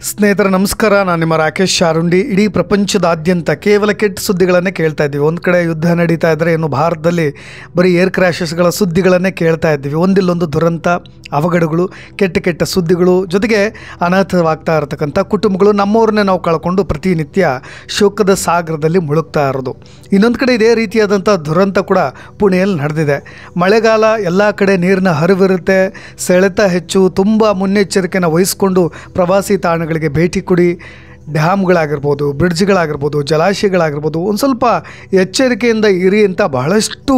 ಸ್ನೇಹಿತರೆ ನಮಸ್ಕಾರ. ನಾನು ನಿಮ್ಮ ರಾಕೇಶ್ ಶಾರುಂಡಿ. ಇಡೀ ಪ್ರಪಂಚದಾದ್ಯಂತ ಕೇವಲ ಕೆಟ್ಟ ಸುದ್ದಿಗಳನ್ನೇ ಕೇಳ್ತಾ ಇದ್ದೀವಿ. ಒಂದು ಕಡೆ ಯುದ್ಧ ನಡೀತಾ ಇದ್ದರೆ ಇನ್ನು ಭಾರತದಲ್ಲಿ ಬರೀ ಏರ್ ಕ್ರ್ಯಾಶಸ್ಗಳ ಸುದ್ದಿಗಳನ್ನೇ ಕೇಳ್ತಾ ಇದ್ದೀವಿ. ಒಂದಿಲ್ಲೊಂದು ದುರಂತ, ಅವಘಡಗಳು, ಕೆಟ್ಟ ಸುದ್ದಿಗಳು, ಜೊತೆಗೆ ಅನಾಥವಾಗ್ತಾ ಇರತಕ್ಕಂಥ ಕುಟುಂಬಗಳು, ನಮ್ಮವ್ರನ್ನೇ ನಾವು ಕಳ್ಕೊಂಡು ಪ್ರತಿನಿತ್ಯ ಶೋಕದ ಸಾಗರದಲ್ಲಿ ಮುಳುಗ್ತಾ ಇರೋದು. ಇನ್ನೊಂದು ಕಡೆ ಇದೇ ರೀತಿಯಾದಂಥ ದುರಂತ ಕೂಡ ಪುಣೆಯಲ್ಲಿ ನಡೆದಿದೆ. ಮಳೆಗಾಲ, ಎಲ್ಲ ಕಡೆ ನೀರಿನ ಹರಿವಿರುತ್ತೆ, ಸೆಳೆತ ಹೆಚ್ಚು. ತುಂಬ ಮುನ್ನೆಚ್ಚರಿಕೆಯನ್ನು ವಹಿಸಿಕೊಂಡು ಪ್ರವಾಸಿ ತಾಣಗಳಿಗೆ ಭೇಟಿ ಕೊಡಿ. ಡ್ಯಾಮ್ಗಳಾಗಿರ್ಬೋದು, ಬ್ರಿಡ್ಜ್ಗಳಾಗಿರ್ಬೋದು, ಜಲಾಶಯಗಳಾಗಿರ್ಬೋದು, ಒಂದು ಸ್ವಲ್ಪ ಎಚ್ಚರಿಕೆಯಿಂದ ಇರಿ ಅಂತ ಬಹಳಷ್ಟು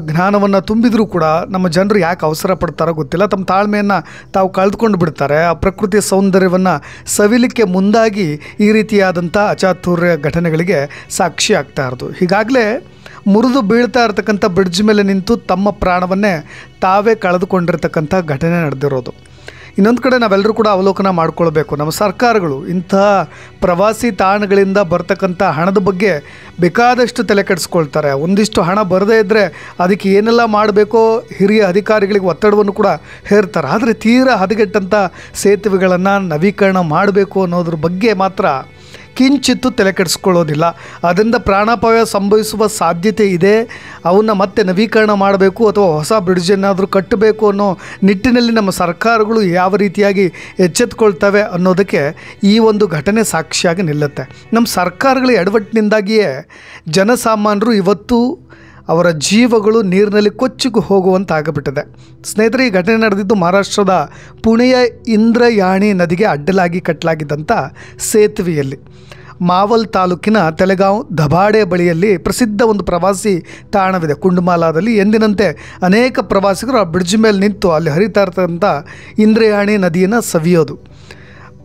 ಜ್ಞಾನವನ್ನು ತುಂಬಿದರೂ ಕೂಡ ನಮ್ಮ ಜನರು ಯಾಕೆ ಅವಸರ ಪಡ್ತಾರೋ ಗೊತ್ತಿಲ್ಲ. ತಮ್ಮ ತಾಳ್ಮೆಯನ್ನು ತಾವು ಕಳೆದುಕೊಂಡು ಬಿಡ್ತಾರೆ. ಆ ಪ್ರಕೃತಿಯ ಸೌಂದರ್ಯವನ್ನು ಸವಿಲಿಕ್ಕೆ ಮುಂದಾಗಿ ಈ ರೀತಿಯಾದಂಥ ಅಚಾತುರ್ಯ ಘಟನೆಗಳಿಗೆ ಸಾಕ್ಷಿ ಆಗ್ತಾ ಇರೋದು. ಹೀಗಾಗಲೇ ಮುರಿದು ಬೀಳ್ತಾ ಇರತಕ್ಕಂಥ ಬ್ರಿಡ್ಜ್ ಮೇಲೆ ನಿಂತು ತಮ್ಮ ಪ್ರಾಣವನ್ನೇ ತಾವೇ ಕಳೆದುಕೊಂಡಿರ್ತಕ್ಕಂಥ ಘಟನೆ ನಡೆದಿರೋದು. ಇನ್ನೊಂದು ಕಡೆ ನಾವೆಲ್ಲರೂ ಕೂಡ ಅವಲೋಕನ ಮಾಡ್ಕೊಳ್ಬೇಕು. ನಮ್ಮ ಸರ್ಕಾರಗಳು ಇಂತಹ ಪ್ರವಾಸಿ ತಾಣಗಳಿಂದ ಬರ್ತಕ್ಕಂಥ ಹಣದ ಬಗ್ಗೆ ಬೇಕಾದಷ್ಟು ತಲೆ ಕೆಡಿಸ್ಕೊಳ್ತಾರೆ. ಒಂದಿಷ್ಟು ಹಣ ಬರದೇ ಇದ್ದರೆ ಅದಕ್ಕೆ ಏನೆಲ್ಲ ಮಾಡಬೇಕೋ ಹಿರಿಯ ಅಧಿಕಾರಿಗಳಿಗೆ ಒತ್ತಡವನ್ನು ಕೂಡ ಹೇರ್ತಾರೆ. ಆದರೆ ತೀರಾ ಹದಗೆಟ್ಟಂಥ ಸೇತುವೆಗಳನ್ನು ನವೀಕರಣ ಮಾಡಬೇಕು ಅನ್ನೋದ್ರ ಬಗ್ಗೆ ಮಾತ್ರ ಕಿಂಚಿತ್ತು ತಲೆ ಕೆಡಿಸ್ಕೊಳ್ಳೋದಿಲ್ಲ. ಅದರಿಂದ ಪ್ರಾಣಾಪಾಯ ಸಂಭವಿಸುವ ಸಾಧ್ಯತೆ ಇದೆ. ಅವನ್ನ ಮತ್ತೆ ನವೀಕರಣ ಮಾಡಬೇಕು ಅಥವಾ ಹೊಸ ಬ್ರಿಡ್ಜನ್ನಾದರೂ ಕಟ್ಟಬೇಕು ಅನ್ನೋ ನಿಟ್ಟಿನಲ್ಲಿ ನಮ್ಮ ಸರ್ಕಾರಗಳು ಯಾವ ರೀತಿಯಾಗಿ ಎಚ್ಚೆತ್ತುಕೊಳ್ತವೆ ಅನ್ನೋದಕ್ಕೆ ಈ ಒಂದು ಘಟನೆ ಸಾಕ್ಷಿಯಾಗಿ ನಿಲ್ಲುತ್ತೆ. ನಮ್ಮ ಸರ್ಕಾರಗಳ ಎಡವಟ್ಟಿನಿಂದಾಗಿಯೇ ಜನಸಾಮಾನ್ಯರು ಇವತ್ತು ಅವರ ಜೀವಗಳು ನೀರಿನಲ್ಲಿ ಕೊಚ್ಚಿಗೆ ಹೋಗುವಂತಾಗಿಬಿಟ್ಟಿದೆ. ಸ್ನೇಹಿತರೆ, ಈ ಘಟನೆ ನಡೆದಿದ್ದು ಮಹಾರಾಷ್ಟ್ರದ ಪುಣೆಯ ಇಂದ್ರಯಾಣಿ ನದಿಗೆ ಅಡ್ಡಲಾಗಿ ಕಟ್ಟಲಾಗಿದ್ದಂಥ ಸೇತುವೆಯಲ್ಲಿ. ಮಾವಲ್ ತಾಲೂಕಿನ ತೆಲೆಗಾಂವ್ ದಬಾಡೆ ಬಳಿಯಲ್ಲಿ ಪ್ರಸಿದ್ಧ ಒಂದು ಪ್ರವಾಸಿ ತಾಣವಿದೆ. ಕುಂಡಮಾಲಾದಲ್ಲಿ ಎಂದಿನಂತೆ ಅನೇಕ ಪ್ರವಾಸಿಗರು ಆ ಬ್ರಿಡ್ಜ್ ಮೇಲೆ ನಿಂತು ಅಲ್ಲಿ ಹರಿತಾ ಇರ್ತಕ್ಕಂಥ ಇಂದ್ರಯಾಣಿ ನದಿಯನ್ನು ಸವಿಯೋದು.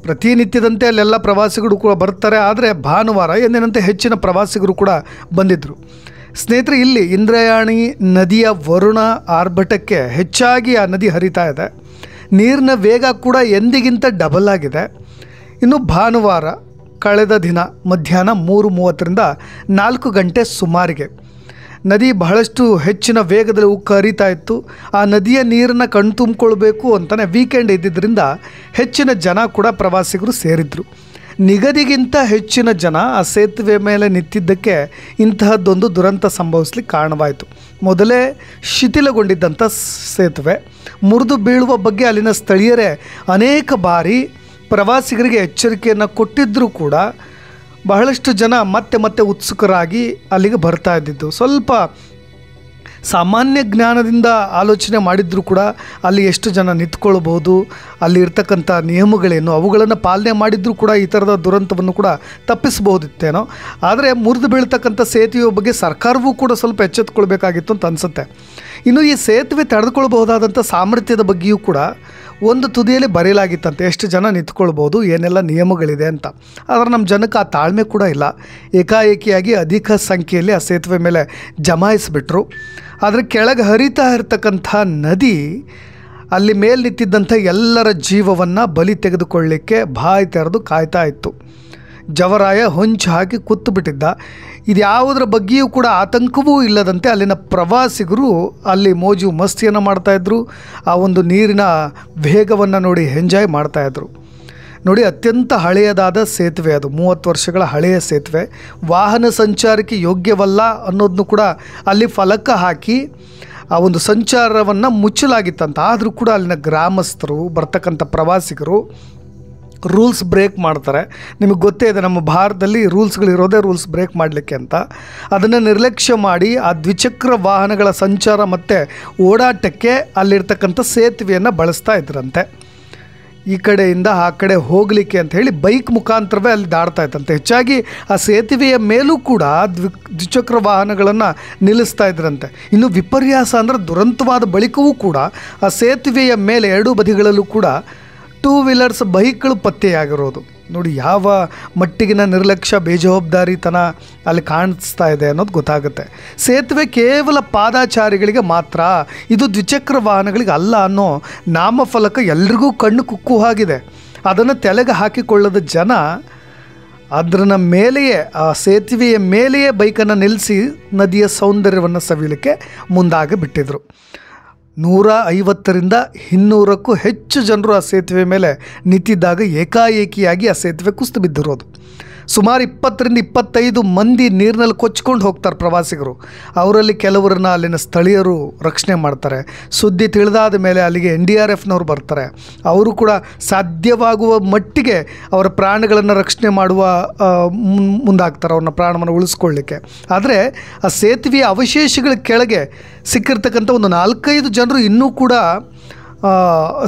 ಪ್ರತಿನಿತ್ಯದಂತೆ ಅಲ್ಲೆಲ್ಲ ಪ್ರವಾಸಿಗರು ಕೂಡ ಬರ್ತಾರೆ. ಆದರೆ ಭಾನುವಾರ ಎಂದಿನಂತೆ ಹೆಚ್ಚಿನ ಪ್ರವಾಸಿಗರು ಕೂಡ ಬಂದಿದ್ದರು. ಸ್ನೇಹಿತರೆ, ಇಲ್ಲಿ ಇಂದ್ರಯಾಣಿ ನದಿಯ ವರುಣ ಆರ್ಭಟಕ್ಕೆ ಹೆಚ್ಚಾಗಿ ಆ ನದಿ ಹರಿತಾ ಇದೆ. ನೀರಿನ ವೇಗ ಕೂಡ ಎಂದಿಗಿಂತ ಡಬಲ್ ಆಗಿದೆ. ಇನ್ನು ಭಾನುವಾರ ಕಳೆದ ದಿನ ಮಧ್ಯಾಹ್ನ 3:30ರಿಂದ 4 ಗಂಟೆ ಸುಮಾರಿಗೆ ನದಿ ಬಹಳಷ್ಟು ಹೆಚ್ಚಿನ ವೇಗದಲ್ಲಿ ಉಕ್ಕ ಹರಿತಾ ಇತ್ತು. ಆ ನದಿಯ ನೀರನ್ನು ಕಣ್ತುಂಬಿಕೊಳ್ಬೇಕು ಅಂತಲೇ ವೀಕೆಂಡ್ ಇದ್ದಿದ್ದರಿಂದ ಹೆಚ್ಚಿನ ಜನ ಕೂಡ ಪ್ರವಾಸಿಗರು ಸೇರಿದ್ರು. ನಿಗದಿಗಿಂತ ಹೆಚ್ಚಿನ ಜನ ಆ ಸೇತುವೆ ಮೇಲೆ ನಿಂತಿದ್ದಕ್ಕೆ ಇಂತಹದ್ದೊಂದು ದುರಂತ ಸಂಭವಿಸ್ಲಿಕ್ಕೆ ಕಾರಣವಾಯಿತು. ಮೊದಲೇ ಶಿಥಿಲಗೊಂಡಿದ್ದಂಥ ಸೇತುವೆ ಮುರಿದು ಬೀಳುವ ಬಗ್ಗೆ ಅಲ್ಲಿನ ಸ್ಥಳೀಯರೇ ಅನೇಕ ಬಾರಿ ಪ್ರವಾಸಿಗರಿಗೆ ಎಚ್ಚರಿಕೆಯನ್ನು ಕೊಟ್ಟಿದ್ದರೂ ಕೂಡ ಬಹಳಷ್ಟು ಜನ ಮತ್ತೆ ಉತ್ಸುಕರಾಗಿ ಅಲ್ಲಿಗೆ ಬರ್ತಾ ಇದ್ದಿದ್ದು. ಸ್ವಲ್ಪ ಸಾಮಾನ್ಯ ಜ್ಞಾನದಿಂದ ಆಲೋಚನೆ ಮಾಡಿದರೂ ಕೂಡ ಅಲ್ಲಿ ಎಷ್ಟು ಜನ ನಿಂತ್ಕೊಳ್ಬೋದು, ಅಲ್ಲಿ ಇರ್ತಕ್ಕಂಥ ನಿಯಮಗಳೇನು, ಅವುಗಳನ್ನು ಪಾಲನೆ ಮಾಡಿದರೂ ಕೂಡ ಈ ಥರದ ದುರಂತವನ್ನು ಕೂಡ ತಪ್ಪಿಸ್ಬೋದಿತ್ತೇನೋ. ಆದರೆ ಮುರಿದು ಬೀಳ್ತಕ್ಕಂಥ ಸೇತುವೆ ಬಗ್ಗೆ ಸರ್ಕಾರವೂ ಕೂಡ ಸ್ವಲ್ಪ ಎಚ್ಚೆತ್ತುಕೊಳ್ಬೇಕಾಗಿತ್ತು ಅಂತ ಅನಿಸುತ್ತೆ. ಇನ್ನು ಈ ಸೇತುವೆ ತಡೆದುಕೊಳ್ಬಹುದಾದಂಥ ಸಾಮರ್ಥ್ಯದ ಬಗ್ಗೆಯೂ ಕೂಡ ಒಂದು ತುದಿಯಲ್ಲಿ ಬರೆಯಲಾಗಿತ್ತಂತೆ, ಎಷ್ಟು ಜನ ನಿಂತ್ಕೊಳ್ಬೋದು, ಏನೆಲ್ಲ ನಿಯಮಗಳಿದೆ ಅಂತ. ಆದರೆ ನಮ್ಮ ಜನಕ್ಕೆ ಆ ತಾಳ್ಮೆ ಕೂಡ ಇಲ್ಲ. ಏಕಾಏಕಿಯಾಗಿ ಅಧಿಕ ಸಂಖ್ಯೆಯಲ್ಲಿ ಆ ಸೇತುವೆ ಮೇಲೆ ಜಮಾಯಿಸಿಬಿಟ್ರು. ಆದರೆ ಕೆಳಗೆ ಹರಿತಾ ಇರತಕ್ಕಂಥ ನದಿ ಅಲ್ಲಿ ಮೇಲೆ ನಿಂತಿದ್ದಂಥ ಎಲ್ಲರ ಜೀವವನ್ನು ಬಲಿ ತೆಗೆದುಕೊಳ್ಳಲಿಕ್ಕೆ ಬಾಯಿ ತೆರೆದು ಕಾಯ್ತಾ ಇತ್ತು. ಜವರಾಯ ಹೊಂಚು ಹಾಕಿ ಕೂತು ಬಿಟ್ಟಿದ್ದ. ಇದ್ಯಾವುದರ ಬಗ್ಗೆಯೂ ಕೂಡ ಆತಂಕವೂ ಇಲ್ಲದಂತೆ ಅಲ್ಲಿನ ಪ್ರವಾಸಿಗರು ಅಲ್ಲಿ ಮೋಜು ಮಸ್ತಿಯನ್ನು ಮಾಡ್ತಾಯಿದ್ರು. ಆ ಒಂದು ನೀರಿನ ವೇಗವನ್ನು ನೋಡಿ ಎಂಜಾಯ್ ಮಾಡ್ತಾಯಿದ್ರು. ನೋಡಿ, ಅತ್ಯಂತ ಹಳೆಯದಾದ ಸೇತುವೆ ಅದು. 30 ವರ್ಷಗಳ ಹಳೆಯ ಸೇತುವೆ. ವಾಹನ ಸಂಚಾರಕ್ಕೆ ಯೋಗ್ಯವಲ್ಲ ಅನ್ನೋದನ್ನು ಕೂಡ ಅಲ್ಲಿ ಫಲಕ ಹಾಕಿ ಆ ಒಂದು ಸಂಚಾರವನ್ನು ಮುಚ್ಚಲಾಗಿತ್ತಂತ. ಆದರೂ ಕೂಡ ಅಲ್ಲಿನ ಗ್ರಾಮಸ್ಥರು, ಬರ್ತಕ್ಕಂಥ ಪ್ರವಾಸಿಗರು ರೂಲ್ಸ್ ಬ್ರೇಕ್ ಮಾಡ್ತಾರೆ. ನಿಮಗೆ ಗೊತ್ತೇ ಇದೆ, ನಮ್ಮ ಭಾರತದಲ್ಲಿ ರೂಲ್ಸ್ಗಳಿರೋದೇ ರೂಲ್ಸ್ ಬ್ರೇಕ್ ಮಾಡಲಿಕ್ಕೆ ಅಂತ. ಅದನ್ನು ನಿರ್ಲಕ್ಷ್ಯ ಮಾಡಿ ಆ ದ್ವಿಚಕ್ರ ವಾಹನಗಳ ಸಂಚಾರ ಮತ್ತು ಓಡಾಟಕ್ಕೆ ಅಲ್ಲಿರ್ತಕ್ಕಂಥ ಸೇತುವೆಯನ್ನು ಬಳಸ್ತಾ ಇದ್ರಂತೆ. ಈ ಕಡೆಯಿಂದ ಆ ಕಡೆ ಹೋಗಲಿಕ್ಕೆ ಅಂತ ಹೇಳಿ ಬೈಕ್ ಮುಖಾಂತರವೇ ಅಲ್ಲಿ ದಾಡ್ತಾ ಇತ್ತಂತೆ. ಹೆಚ್ಚಾಗಿ ಆ ಸೇತುವೆಯ ಮೇಲೂ ಕೂಡ ದ್ವಿಚಕ್ರ ವಾಹನಗಳನ್ನು ನಿಲ್ಲಿಸ್ತಾ ಇದ್ರಂತೆ. ಇನ್ನು ವಿಪರ್ಯಾಸ ಅಂದರೆ ದುರಂತವಾದ ಬಳಿಕವೂ ಕೂಡ ಆ ಸೇತುವೆಯ ಮೇಲೆ ಎರಡೂ ಬದಿಗಳಲ್ಲೂ ಕೂಡ 2 ವೀಲರ್ಸ್ ಬೈಕ್ಗಳು ಪತ್ತೆಯಾಗಿರೋದು. ನೋಡಿ, ಯಾವ ಮಟ್ಟಿಗಿನ ನಿರ್ಲಕ್ಷ್ಯ, ಬೇಜವಾಬ್ದಾರಿತನ ಅಲ್ಲಿ ಕಾಣಿಸ್ತಾ ಇದೆ ಅನ್ನೋದು ಗೊತ್ತಾಗುತ್ತೆ. ಸೇತುವೆ ಕೇವಲ ಪಾದಾಚಾರಿಗಳಿಗೆ ಮಾತ್ರ, ಇದು ದ್ವಿಚಕ್ರ ವಾಹನಗಳಿಗೆ ಅಲ್ಲ ಅನ್ನೋ ನಾಮಫಲಕ ಎಲ್ರಿಗೂ ಕಣ್ಣು ಕುಕ್ಕು ಹಾಗಿದೆ. ಅದನ್ನು ತಲೆಗೆ ಹಾಕಿಕೊಳ್ಳದ ಜನ ಅದರ ಮೇಲೆಯೇ, ಆ ಸೇತುವೆಯ ಮೇಲೆಯೇ ಬೈಕನ್ನು ನಿಲ್ಲಿಸಿ ನದಿಯ ಸೌಂದರ್ಯವನ್ನು ಸವಿಯಲಿಕ್ಕೆ ಮುಂದಾಗಿ ಬಿಟ್ಟಿದ್ರು. 150ರಿಂದ 200ಕ್ಕೂ ಹೆಚ್ಚು ಜನರು ಆ ಸೇತುವೆ ಮೇಲೆ ನಿಂತಿದ್ದಾಗ ಏಕಾಏಕಿಯಾಗಿ ಆ ಸೇತುವೆ ಕುಸಿದು ಬಿದ್ದಿರೋದು. ಸುಮಾರು 20ರಿಂದ 25 ಮಂದಿ ನೀರಿನಲ್ಲಿ ಕೊಚ್ಕೊಂಡು ಹೋಗ್ತಾರೆ ಪ್ರವಾಸಿಗರು. ಅವರಲ್ಲಿ ಕೆಲವರನ್ನ ಅಲ್ಲಿನ ಸ್ಥಳೀಯರು ರಕ್ಷಣೆ ಮಾಡ್ತಾರೆ. ಸುದ್ದಿ ತಿಳಿದಾದ ಮೇಲೆ ಅಲ್ಲಿಗೆ NDRFನವ್ರು ಬರ್ತಾರೆ. ಅವರು ಕೂಡ ಸಾಧ್ಯವಾಗುವ ಮಟ್ಟಿಗೆ ಅವರ ಪ್ರಾಣಗಳನ್ನು ರಕ್ಷಣೆ ಮಾಡುವ ಮುಂದಾಗ್ತಾರೆ, ಅವ್ರನ್ನ ಪ್ರಾಣವನ್ನು ಉಳಿಸ್ಕೊಳ್ಳಿಕ್ಕೆ. ಆದರೆ ಆ ಸೇತುವೆಯ ಅವಶೇಷಗಳ ಕೆಳಗೆ ಸಿಕ್ಕಿರ್ತಕ್ಕಂಥ ಒಂದು 4-5 ಜನರು ಇನ್ನೂ ಕೂಡ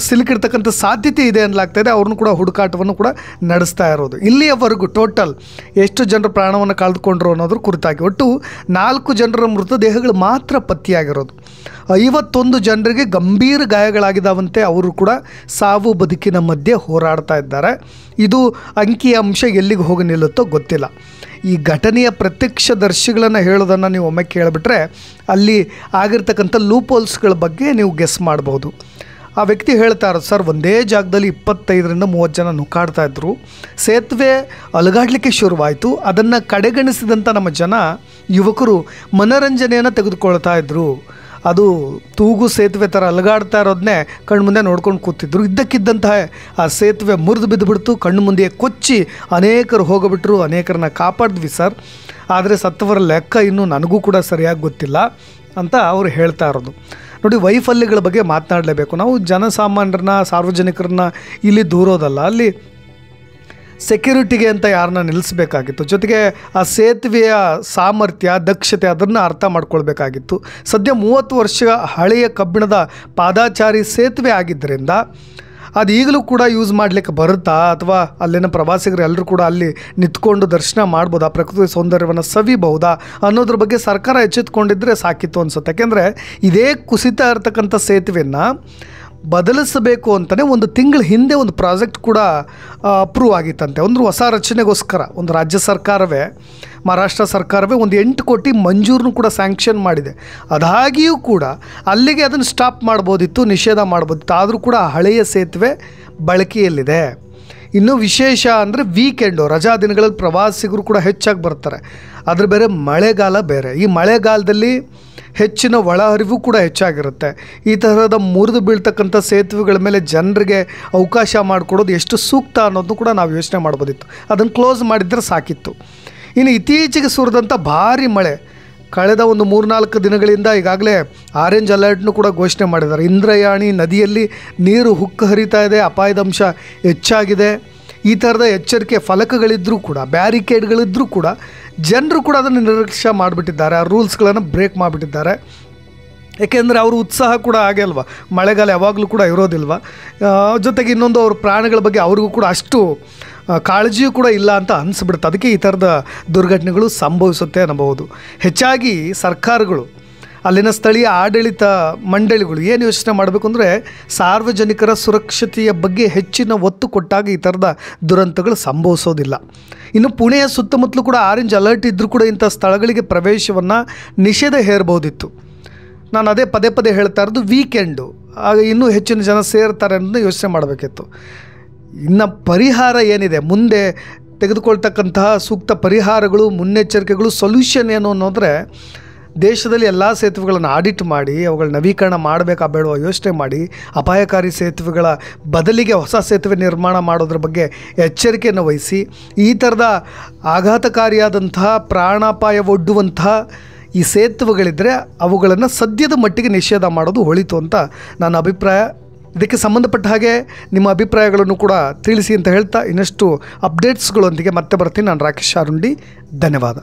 ಸಿಲುಕಿರ್ತಕ್ಕಂಥ ಸಾಧ್ಯತೆ ಇದೆ ಅನ್ನಲಾಗ್ತಾಯಿದೆ. ಅವ್ರನ್ನೂ ಕೂಡ ಹುಡುಕಾಟವನ್ನು ಕೂಡ ನಡೆಸ್ತಾ ಇರೋದು. ಇಲ್ಲಿಯವರೆಗೂ ಟೋಟಲ್ ಎಷ್ಟು ಜನರು ಪ್ರಾಣವನ್ನು ಕಳೆದುಕೊಂಡ್ರು ಅನ್ನೋದ್ರ ಕುರಿತಾಗಿ ಒಟ್ಟು 4 ಜನರ ಮೃತದೇಹಗಳು ಮಾತ್ರ ಪತ್ತೆಯಾಗಿರೋದು. 51 ಜನರಿಗೆ ಗಂಭೀರ ಗಾಯಗಳಾಗಿದ್ದಾವಂತೆ. ಅವರು ಕೂಡ ಸಾವು ಬದುಕಿನ ಮಧ್ಯೆ ಹೋರಾಡ್ತಾ ಇದ್ದಾರೆ. ಇದು ಅಂಕಿಅಂಶ ಎಲ್ಲಿಗೆ ಹೋಗಿ ನಿಲ್ಲುತ್ತೋ ಗೊತ್ತಿಲ್ಲ. ಈ ಘಟನೆಯ ಪ್ರತ್ಯಕ್ಷದರ್ಶಿಗಳನ್ನು ಹೇಳೋದನ್ನು ನೀವು ಒಮ್ಮೆ ಕೇಳಿಬಿಟ್ರೆ ಅಲ್ಲಿ ಆಗಿರ್ತಕ್ಕಂಥ ಲೂಪೋಲ್ಸ್ಗಳ ಬಗ್ಗೆ ನೀವು ಗೆಸ್ ಮಾಡ್ಬೋದು. ಆ ವ್ಯಕ್ತಿ ಹೇಳ್ತಾ ಇರೋದು, ಸರ್ ಒಂದೇ ಜಾಗದಲ್ಲಿ 25ರಿಂದ 30 ಜನ ನುಗ್ಗಾಡ್ತಾ ಇದ್ದರು. ಸೇತುವೆ ಅಲುಗಾಡಲಿಕ್ಕೆ ಶುರುವಾಯಿತು. ಅದನ್ನು ಕಡೆಗಣಿಸಿದಂಥ ನಮ್ಮ ಜನ ಯುವಕರು ಮನೋರಂಜನೆಯನ್ನು ತೆಗೆದುಕೊಳ್ತಾ ಇದ್ದರು. ಅದು ತೂಗು ಸೇತುವೆ ಥರ ಅಲುಗಾಡ್ತಾ ಇರೋದನ್ನೇ ಕಣ್ಣು ಮುಂದೆ ನೋಡ್ಕೊಂಡು ಕೂತಿದ್ರು. ಇದ್ದಕ್ಕಿದ್ದಂತಹ ಆ ಸೇತುವೆ ಮುರಿದು ಬಿದ್ದುಬಿಡ್ತು. ಕಣ್ಣು ಮುಂದೆ ಕೊಚ್ಚಿ ಅನೇಕರು ಹೋಗಿಬಿಟ್ರು. ಅನೇಕರನ್ನ ಕಾಪಾಡಿದ್ವಿ ಸರ್, ಆದರೆ ಸತ್ತವರ ಲೆಕ್ಕ ಇನ್ನೂ ನನಗೂ ಕೂಡ ಸರಿಯಾಗಿ ಗೊತ್ತಿಲ್ಲ ಅಂತ ಅವರು ಹೇಳ್ತಾ ಇರೋದು. ನೋಡಿ, ವೈಫಲ್ಯಗಳ ಬಗ್ಗೆ ಮಾತನಾಡಲೇಬೇಕು. ನಾವು ಜನಸಾಮಾನ್ಯರನ್ನ, ಸಾರ್ವಜನಿಕರನ್ನ ಇಲ್ಲಿ ದೂರೋದಲ್ಲ, ಅಲ್ಲಿ ಸೆಕ್ಯೂರಿಟಿಗೆ ಅಂತ ಯಾರನ್ನ ನಿಲ್ಲಿಸಬೇಕಾಗಿತ್ತು. ಜೊತೆಗೆ ಆ ಸೇತುವೆಯ ಸಾಮರ್ಥ್ಯ, ದಕ್ಷತೆ ಅದನ್ನು ಅರ್ಥ ಮಾಡ್ಕೊಳ್ಬೇಕಾಗಿತ್ತು. ಸದ್ಯ 30 ವರ್ಷ ಹಳೆಯ ಕಬ್ಬಿಣದ ಪಾದಾಚಾರಿ ಸೇತುವೆ ಆಗಿದ್ದರಿಂದ ಅದು ಈಗಲೂ ಕೂಡ ಯೂಸ್ ಮಾಡಲಿಕ್ಕೆ ಬರುತ್ತಾ, ಅಥವಾ ಅಲ್ಲಿನ ಪ್ರವಾಸಿಗರು ಎಲ್ಲರೂ ಕೂಡ ಅಲ್ಲಿ ನಿಂತ್ಕೊಂಡು ದರ್ಶನ ಮಾಡ್ಬೋದಾ, ಪ್ರಕೃತಿ ಸೌಂದರ್ಯವನ್ನು ಸವಿಬಹುದಾ ಅನ್ನೋದ್ರ ಬಗ್ಗೆ ಸರ್ಕಾರ ಎಚ್ಚೆತ್ತುಕೊಂಡಿದ್ದರೆ ಸಾಕಿತ್ತು ಅನಿಸುತ್ತೆ. ಯಾಕೆಂದರೆ ಇದೇ ಕುಸಿತಾ ಇರತಕ್ಕಂಥ ಸೇತುವೆಯನ್ನು ಬದಲಿಸಬೇಕು ಅಂತಲೇ 1 ತಿಂಗಳ ಹಿಂದೆ ಒಂದು ಪ್ರಾಜೆಕ್ಟ್ ಕೂಡ ಅಪ್ರೂವ್ ಆಗಿತ್ತಂತೆ. ಒಂದು ಹೊಸ ರಚನೆಗೋಸ್ಕರ ಒಂದು ರಾಜ್ಯ ಸರ್ಕಾರವೇ, ಮಹಾರಾಷ್ಟ್ರ ಸರ್ಕಾರವೇ ಒಂದು 8 ಕೋಟಿ ಮಂಜೂರನ್ನು ಕೂಡ ಸ್ಯಾಂಕ್ಷನ್ ಮಾಡಿದೆ. ಅದಾಗಿಯೂ ಕೂಡ ಅಲ್ಲಿಗೆ ಅದನ್ನು ಸ್ಟಾಪ್ ಮಾಡ್ಬೋದಿತ್ತು, ನಿಷೇಧ ಮಾಡ್ಬೋದಿತ್ತು. ಆದರೂ ಕೂಡ ಹಳೆಯ ಸೇತುವೆ ಬಳಕೆಯಲ್ಲಿದೆ. ಇನ್ನೂ ವಿಶೇಷ ಅಂದರೆ ವೀಕೆಂಡು, ರಜಾ ದಿನಗಳಲ್ಲಿ ಪ್ರವಾಸಿಗರು ಕೂಡ ಹೆಚ್ಚಾಗಿ ಬರ್ತಾರೆ. ಅದ್ರ ಬೇರೆ ಮಳೆಗಾಲ ಬೇರೆ. ಈ ಮಳೆಗಾಲದಲ್ಲಿ ಹೆಚ್ಚಿನ ಒಳಹರಿವು ಕೂಡ ಹೆಚ್ಚಾಗಿರುತ್ತೆ. ಈ ಥರದ ಮುರಿದು ಬೀಳ್ತಕ್ಕಂಥ ಸೇತುವೆಗಳ ಮೇಲೆ ಜನರಿಗೆ ಅವಕಾಶ ಮಾಡಿಕೊಡೋದು ಎಷ್ಟು ಸೂಕ್ತ ಅನ್ನೋದನ್ನು ಕೂಡ ನಾವು ಯೋಚನೆ ಮಾಡ್ಬೋದಿತ್ತು. ಅದನ್ನು ಕ್ಲೋಸ್ ಮಾಡಿದರೆ ಸಾಕಿತ್ತು. ಇನ್ನು ಇತ್ತೀಚೆಗೆ ಸುರಿದಂಥ ಭಾರಿ ಮಳೆ, ಕಳೆದ ಒಂದು 3-4 ದಿನಗಳಿಂದ ಈಗಾಗಲೇ ಆರೆಂಜ್ ಅಲರ್ಟ್ನು ಕೂಡ ಘೋಷಣೆ ಮಾಡಿದ್ದಾರೆ. ಇಂದ್ರಾಯಣಿ ನದಿಯಲ್ಲಿ ನೀರು ಹುಕ್ಕು ಹರಿತಾ ಇದೆ, ಅಪಾಯದ ಅಂಶ ಹೆಚ್ಚಾಗಿದೆ. ಈ ಥರದ ಎಚ್ಚರಿಕೆ ಫಲಕಗಳಿದ್ದರೂ ಕೂಡ, ಬ್ಯಾರಿಕೇಡ್ಗಳಿದ್ದರೂ ಕೂಡ ಜನರು ಕೂಡ ಅದನ್ನು ನಿರ್ಲಕ್ಷ್ಯ ಮಾಡಿಬಿಟ್ಟಿದ್ದಾರೆ. ಆ ರೂಲ್ಸ್ಗಳನ್ನು ಬ್ರೇಕ್ ಮಾಡಿಬಿಟ್ಟಿದ್ದಾರೆ. ಏಕೆಂದರೆ ಅವ್ರ ಉತ್ಸಾಹ ಕೂಡ ಹಾಗೆ ಅಲ್ವಾ, ಮಳೆಗಾಲ ಯಾವಾಗಲೂ ಕೂಡ ಇರೋದಿಲ್ವ. ಜೊತೆಗೆ ಇನ್ನೊಂದು ಅವ್ರ ಪ್ರಾಣಿಗಳ ಬಗ್ಗೆ ಅವ್ರಿಗೂ ಕೂಡ ಅಷ್ಟು ಕಾಳಜಿಯೂ ಕೂಡ ಇಲ್ಲ ಅಂತ ಅನಿಸ್ಬಿಡುತ್ತೆ. ಅದಕ್ಕೆ ಈ ಥರದ ದುರ್ಘಟನೆಗಳು ಸಂಭವಿಸುತ್ತೆ ಅನ್ನಬಹುದು. ಹೆಚ್ಚಾಗಿ ಸರ್ಕಾರಗಳು, ಅಲ್ಲಿನ ಸ್ಥಳೀಯ ಆಡಳಿತ ಮಂಡಳಿಗಳು ಏನು ಯೋಚನೆ ಮಾಡಬೇಕು ಅಂದರೆ ಸಾರ್ವಜನಿಕರ ಸುರಕ್ಷತೆಯ ಬಗ್ಗೆ ಹೆಚ್ಚಿನ ಒತ್ತು ಕೊಟ್ಟಾಗ ಈ ಥರದ ದುರಂತಗಳು ಸಂಭವಿಸೋದಿಲ್ಲ. ಇನ್ನು ಪುಣೆಯ ಸುತ್ತಮುತ್ತಲೂ ಕೂಡ ಆರೆಂಜ್ ಅಲರ್ಟ್ ಇದ್ದರೂ ಕೂಡ ಇಂಥ ಸ್ಥಳಗಳಿಗೆ ಪ್ರವೇಶವನ್ನು ನಿಷೇಧ ಹೇರಬಹುದಿತ್ತು. ನಾನು ಅದೇ ಪದೇ ಹೇಳ್ತಾ ಇರೋದು, ವೀಕೆಂಡು ಆಗ ಇನ್ನೂ ಹೆಚ್ಚಿನ ಜನ ಸೇರ್ತಾರೆ ಅನ್ನೋದನ್ನ ಯೋಚನೆ ಮಾಡಬೇಕಿತ್ತು. ಇನ್ನು ಪರಿಹಾರ ಏನಿದೆ, ಮುಂದೆ ತೆಗೆದುಕೊಳ್ತಕ್ಕಂತಹ ಸೂಕ್ತ ಪರಿಹಾರಗಳು, ಮುನ್ನೆಚ್ಚರಿಕೆಗಳು, ಸೊಲ್ಯೂಷನ್ ಏನು ಅನ್ನೋದ್ರೆ ದೇಶದಲ್ಲಿ ಎಲ್ಲ ಸೇತುವೆಗಳನ್ನು ಆಡಿಟ್ ಮಾಡಿ ಅವುಗಳ ನವೀಕರಣ ಮಾಡಬೇಕಾ ಬೇಡವ ಯೋಚನೆ ಮಾಡಿ, ಅಪಾಯಕಾರಿ ಸೇತುವೆಗಳ ಬದಲಿಗೆ ಹೊಸ ಸೇತುವೆ ನಿರ್ಮಾಣ ಮಾಡೋದ್ರ ಬಗ್ಗೆ ಎಚ್ಚರಿಕೆಯನ್ನು ವಹಿಸಿ, ಈ ಥರದ ಆಘಾತಕಾರಿಯಾದಂತಹ ಪ್ರಾಣಾಪಾಯ ಒಡ್ಡುವಂತಹ ಈ ಸೇತುವೆಗಳಿದ್ದರೆ ಅವುಗಳನ್ನು ಸದ್ಯದ ಮಟ್ಟಿಗೆ ನಿಷೇಧ ಮಾಡೋದು ಒಳಿತು ಅಂತ ನನ್ನ ಅಭಿಪ್ರಾಯ. ಇದಕ್ಕೆ ಸಂಬಂಧಪಟ್ಟ ಹಾಗೆ ನಿಮ್ಮ ಅಭಿಪ್ರಾಯಗಳನ್ನು ಕೂಡ ತಿಳಿಸಿ ಅಂತ ಹೇಳ್ತಾ ಇನ್ನಷ್ಟು ಅಪ್ಡೇಟ್ಸ್ಗಳೊಂದಿಗೆ ಮತ್ತೆ ಬರ್ತೀನಿ. ನಾನು ರಾಕೇಶ್ ಶಾರುಂಡಿ. ಧನ್ಯವಾದ.